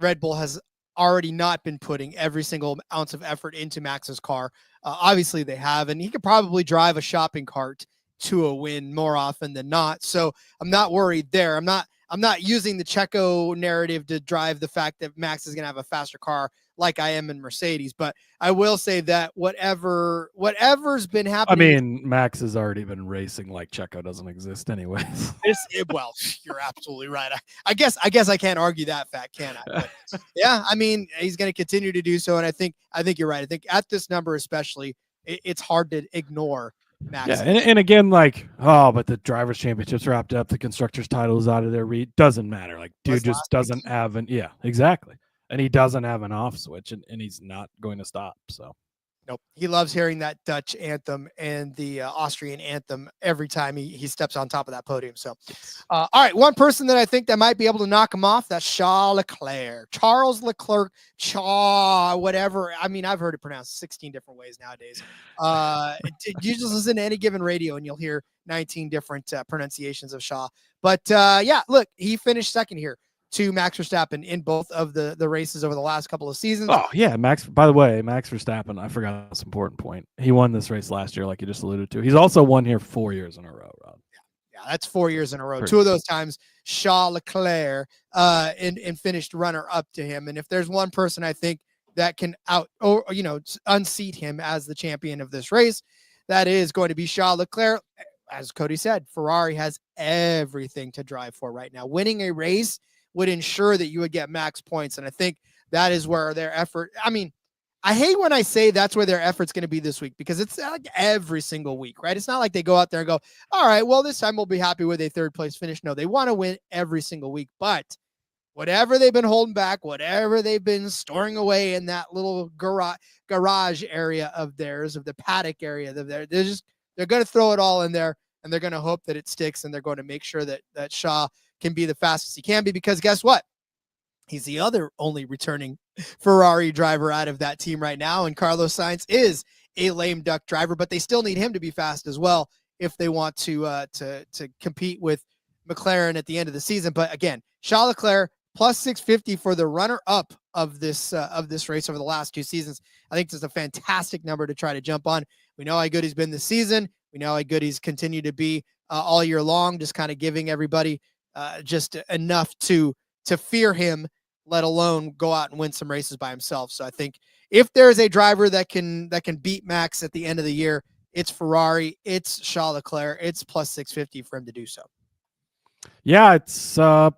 Red Bull has already not been putting every single ounce of effort into Max's car, obviously they have, and he could probably drive a shopping cart to a win more often than not. So I'm not worried there. I'm not using the Checo narrative to drive the fact that Max is going to have a faster car like I am in Mercedes. But I will say that whatever's been happening. I mean, Max has already been racing like Checo doesn't exist anyways. Well, you're absolutely right. I guess I can't argue that fact, can I? But yeah, I mean, he's going to continue to do so. And I think you're right. I think at this number, especially, it's hard to ignore Max. Yeah, and again, like, but the drivers' championships wrapped up, the constructors' title is out of there. Doesn't matter. Like, dude just doesn't have exactly. And he doesn't have an off switch, and he's not going to stop. So, nope. He loves hearing that Dutch anthem and the Austrian anthem every time he steps on top of that podium. So, all right, one person that I think that might be able to knock him off, that's Charles Leclerc, whatever. I mean, I've heard it pronounced 16 different ways nowadays. You just listen to any given radio and you'll hear 19 different pronunciations of Shaw. But yeah, look, he finished second here to Max Verstappen in both of the races over the last couple of seasons. Oh, yeah. By the way, Max Verstappen, I forgot this important point. He won this race last year, like you just alluded to. He's also won here 4 years in a row, Rob. Yeah, that's 4 years in a row. Pretty 2 of those times, Charles Leclerc and finished runner-up to him. And if there's one person I think that can unseat him as the champion of this race, that is going to be Charles Leclerc. As Cody said, Ferrari has everything to drive for right now. Winning a race would ensure that you would get max points. And I think that is where their effort, I mean, I hate when I say that's where their effort's going to be this week, because it's like every single week, right? It's not like they go out there and go, all right, well, this time we'll be happy with a 3rd place finish. No, they want to win every single week, but whatever they've been holding back, whatever they've been storing away in that little garage area of theirs, of the paddock area, they're going to throw it all in there, and they're going to hope that it sticks, and they're going to make sure that Shaw can be the fastest he can be, because guess what? He's the only returning Ferrari driver out of that team right now, and Carlos Sainz is a lame duck driver, but they still need him to be fast as well if they want to compete with McLaren at the end of the season. But again, Charles Leclerc plus 650 for the runner-up of this race over the last 2 seasons. I think this is a fantastic number to try to jump on. We know how good he's been this season. We know how good he's continued to be all year long, just kind of giving everybody just enough to fear him, let alone go out and win some races by himself. So I think if there's a driver that can beat Max at the end of the year, it's Ferrari, it's Charles Leclerc, it's plus 650 for him to do so. Yeah, it's I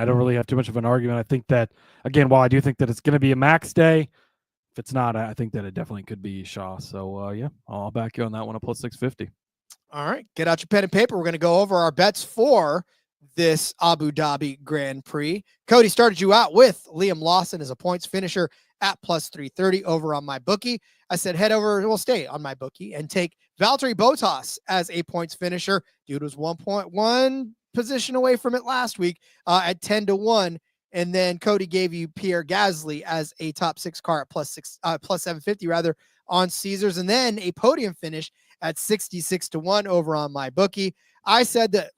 don't really have too much of an argument. I think that, again, while I do think that it's going to be a Max day, if it's not, I think that it definitely could be Shaw. So I'll back you on that one at plus 650. All right, get out your pen and paper. We're going to go over our bets for this Abu Dhabi Grand Prix. Cody started you out with Liam Lawson as a points finisher at plus 330 over on my bookie. I said stay on my bookie and take Valtteri Bottas as a points finisher. Dude was 1.1 position away from it last week at 10-1. And then Cody gave you Pierre Gasly as a top 6 car at plus 750 rather on Caesars, and then a podium finish at 66-1 over on my bookie. I said that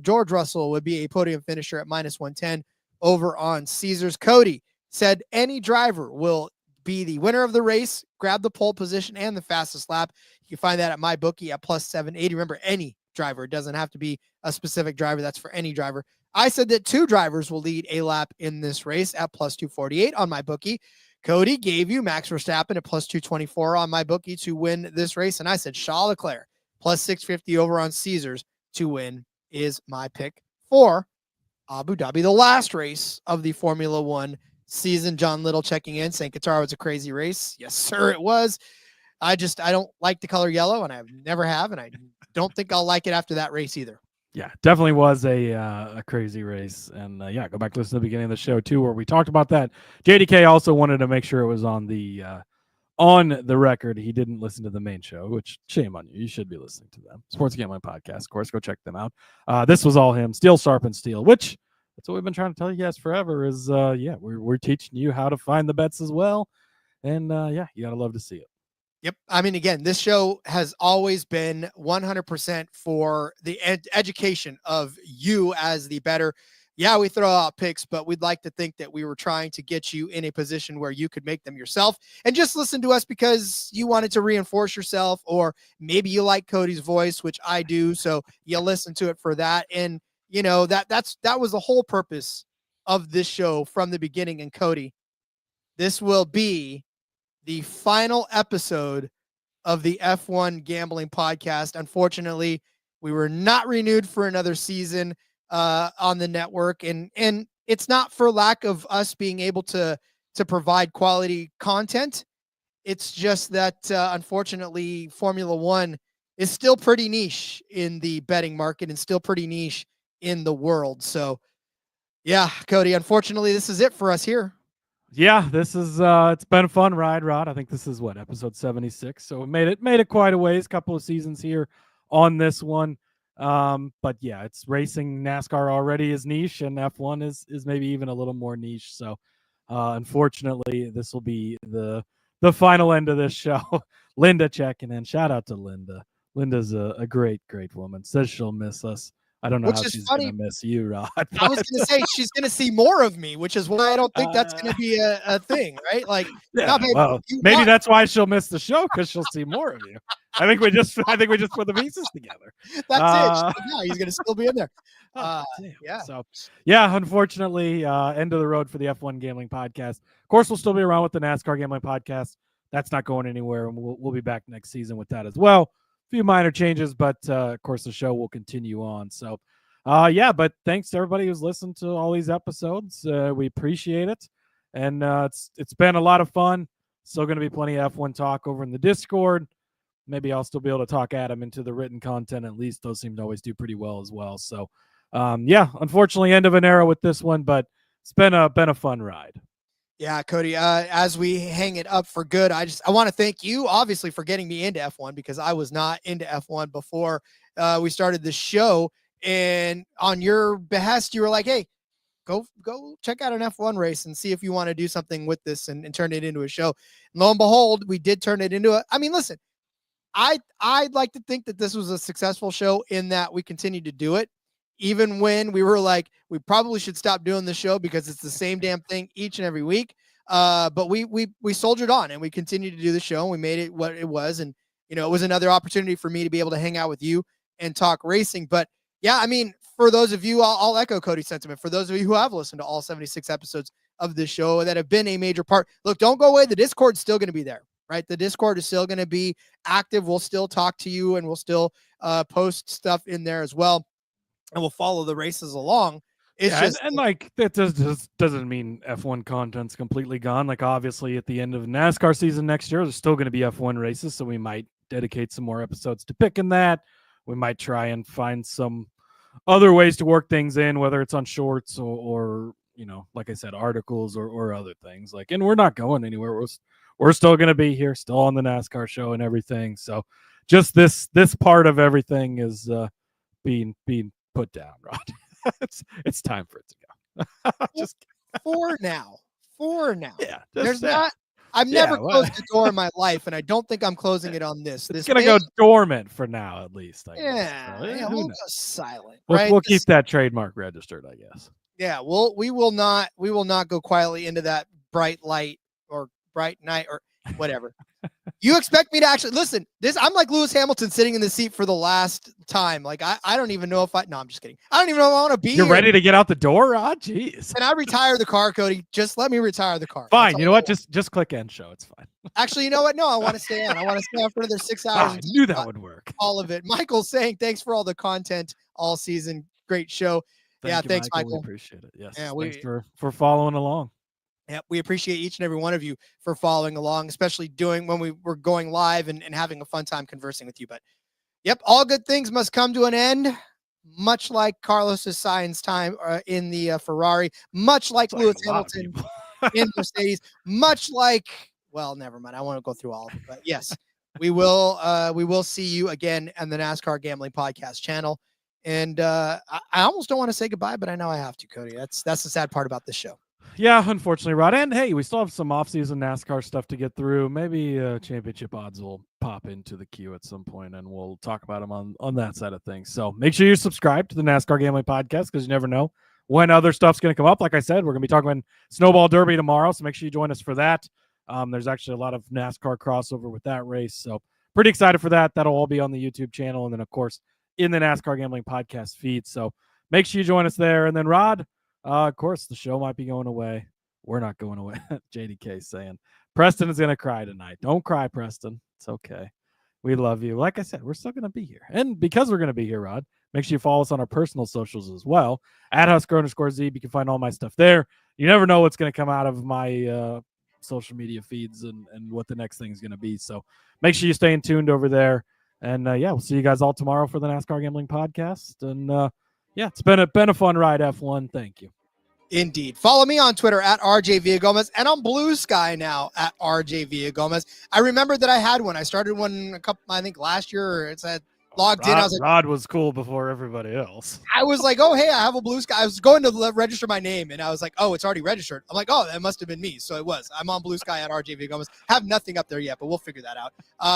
George Russell would be a podium finisher at minus 110 over on Caesars. Cody said any driver will be the winner of the race, grab the pole position and the fastest lap. You can find that at my bookie at plus 780. Remember, any driver. It doesn't have to be a specific driver. That's for any driver. I said that 2 drivers will lead a lap in this race at plus 248 on my bookie. Cody gave you Max Verstappen at plus 224 on my bookie to win this race. And I said Charles Leclerc plus 650 over on Caesars to win is my pick for Abu Dhabi, the last race of the Formula One season. John Little checking in, saying Qatar was a crazy race. Yes, sir, it was. I don't like the color yellow, and I never have, and I don't think I'll like it after that race either. Yeah, definitely was a crazy race. And go back to listen to the beginning of the show too, where we talked about that. JDK also wanted to make sure it was on the record. He didn't listen to the main show, which shame on you. You should be listening to them. Sports Gambling Podcast, of course, go check them out. This was all him. Steel sharpens steel, which that's what we've been trying to tell you guys forever is we're teaching you how to find the bets as well. And you gotta love to see it. Yep. I mean, again, this show has always been 100% for the education of you as the bettor. Yeah, we throw out picks, but we'd like to think that we were trying to get you in a position where you could make them yourself and just listen to us because you wanted to reinforce yourself, or maybe you like Cody's voice, which I do. So you listen to it for that. And that was the whole purpose of this show from the beginning. And Cody, this will be the final episode of the F1 Gambling Podcast. Unfortunately, we were not renewed for another season on the network, and it's not for lack of us being able to provide quality content. It's just that unfortunately, Formula One is still pretty niche in the betting market and still pretty niche in the world. So, yeah, Cody, unfortunately, this is it for us here. Yeah, this is it's been a fun ride, Rod. I think this is episode 76. So it made it quite a ways, couple of seasons here on this one. But yeah, it's racing. NASCAR already is niche, and F1 is maybe even a little more niche. So unfortunately, this will be the final end of this show. Linda checking in. Shout out to Linda. Linda's a great woman. Says she'll miss us. I don't know how she's going to miss you, Rod. I was going to say she's going to see more of me, which is why I don't think that's going to be a thing, right? Like, maybe that's why she'll miss the show, because she'll see more of you. I think we just put the pieces together. That's it. Yeah, he's going to still be in there. Yeah. So, unfortunately, end of the road for the F1 Gambling Podcast. Of course, we'll still be around with the NASCAR Gambling Podcast. That's not going anywhere, and we'll be back next season with that as well. Few minor changes, but of course the show will continue on. So but thanks to everybody who's listened to all these episodes. We appreciate it, and it's been a lot of fun. Still going to be plenty of F1 talk over in the Discord. Maybe I'll still be able to talk Adam into the written content. At least those seem to always do pretty well as well. So unfortunately, end of an era with this one, but it's been a fun ride. Yeah, Cody, as we hang it up for good, I want to thank you, obviously, for getting me into F1, because I was not into F1 before we started the show. And on your behest, you were like, hey, go check out an F1 race and see if you want to do something with this and turn it into a show. And lo and behold, we did turn it into listen, I'd like to think that this was a successful show in that we continued to do it. even when we were like, we probably should stop doing the show because it's the same damn thing each and every week. But we soldiered on and we continued to do the show and we made it what it was. And, it was another opportunity for me to be able to hang out with you and talk racing. But yeah, I mean, for those of you, I'll echo Cody's sentiment. For those of you who have listened to all 76 episodes of this show that have been a major part, look, don't go away. The Discord's still going to be there, right? The Discord is still going to be active. We'll still talk to you and we'll still post stuff in there as well. And we'll follow the races along. It's just and like that doesn't mean F1 content's completely gone. Like obviously at the end of NASCAR season next year, there's still going to be F1 races, so we might dedicate some more episodes to picking that. We might try and find some other ways to work things in, whether it's on shorts or like I said, articles or other things. Like, and we're not going anywhere. We're still going to be here, still on the NASCAR show and everything. So just this part of everything is being put down, Rod. it's time for it to go. Just for now. Yeah. There's not. I've never closed the door in my life, and I don't think I'm closing it on this. It's going to go dormant for now, at least. I guess. So, we'll go silent. We'll keep that trademark registered, I guess. Yeah, we will not go quietly into that bright light or bright night or whatever. You expect me to actually listen? I'm like Lewis Hamilton sitting in the seat for the last time. Like I don't even know if no, I'm just kidding. I don't even know if I want to be. You're ready to get out the door, Rod? Jeez. And I retire the car, Cody. Just let me retire the car. Fine. You know what? Just click end show. It's fine. Actually, you know what? No, I want to stay on. I want to stay on for another 6 hours. I knew that would work. All of it. Michael's saying thanks for all the content all season. Great show. Thanks, Michael. We appreciate it. Yes. Yeah, thanks for following along. Yeah, we appreciate each and every one of you for following along, especially when we were going live and having a fun time conversing with you. But yep, all good things must come to an end, much like Carlos's Sainz time in the Ferrari, much like Lewis Hamilton in Mercedes, much like, well, never mind. I won't go through all of it, but yes, we will see you again on the NASCAR Gambling Podcast channel. And I almost don't want to say goodbye, but I know I have to, Cody. That's the sad part about this show. Yeah, unfortunately, Rod. And hey, we still have some off-season NASCAR stuff to get through. Maybe championship odds will pop into the queue at some point, and we'll talk about them on that side of things. So make sure you subscribe to the NASCAR Gambling Podcast because you never know when other stuff's going to come up. Like I said, we're going to be talking about Snowball Derby tomorrow, so make sure you join us for that. There's actually a lot of NASCAR crossover with that race, so pretty excited for that. That'll all be on the YouTube channel, and then, of course, in the NASCAR Gambling Podcast feed. So make sure you join us there. And then, Rod, of course, the show might be going away. We're not going away. JDK saying Preston is going to cry tonight. Don't cry, Preston. It's okay. We love you. Like I said, we're still going to be here. And because we're going to be here, Rod, make sure you follow us on our personal socials as well. At Husker_Zeeb. You can find all my stuff there. You never know what's going to come out of my social media feeds and what the next thing is going to be. So make sure you stay tuned over there. And we'll see you guys all tomorrow for the NASCAR Gambling Podcast. And it's been a fun ride, F1. Thank you. Indeed. Follow me on Twitter at RJ Villagomez and on Blue Sky now at RJ Villagomez. I remember that I had one. I started one I think last year, or it's at logged in. I was like, Rod was cool before everybody else. I was like, oh, hey, I have a Blue Sky. I was going to register my name and I was like, oh, it's already registered. I'm like, oh, that must have been me. So it was. I'm on Blue Sky at RJ Villagomez. Have nothing up there yet, but we'll figure that out.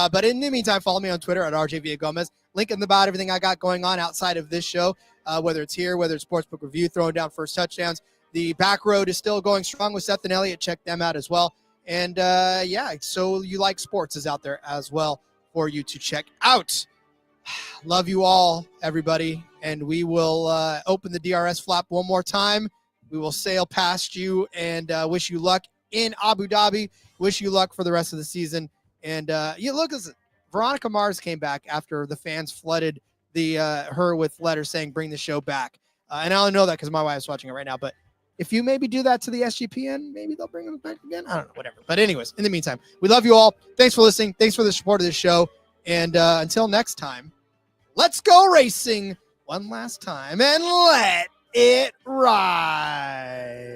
But in the meantime, follow me on Twitter at RJ Villagomez. Link in the bio, everything I got going on outside of this show, whether it's here, whether it's Sportsbook Review, throwing down first touchdowns. The back road is still going strong with Seth and Elliott. Check them out as well. And So You Like Sports is out there as well for you to check out. Love you all, everybody. And we will open the DRS flap one more time. We will sail past you and wish you luck in Abu Dhabi. Wish you luck for the rest of the season. And look, Veronica Mars came back after the fans flooded her with letters saying, bring the show back. And I only know that because my wife's watching it right now. But if you maybe do that to the SGPN, maybe they'll bring them back again. I don't know, whatever. But anyways, in the meantime, we love you all. Thanks for listening. Thanks for the support of this show. And until next time, let's go racing one last time and let it ride.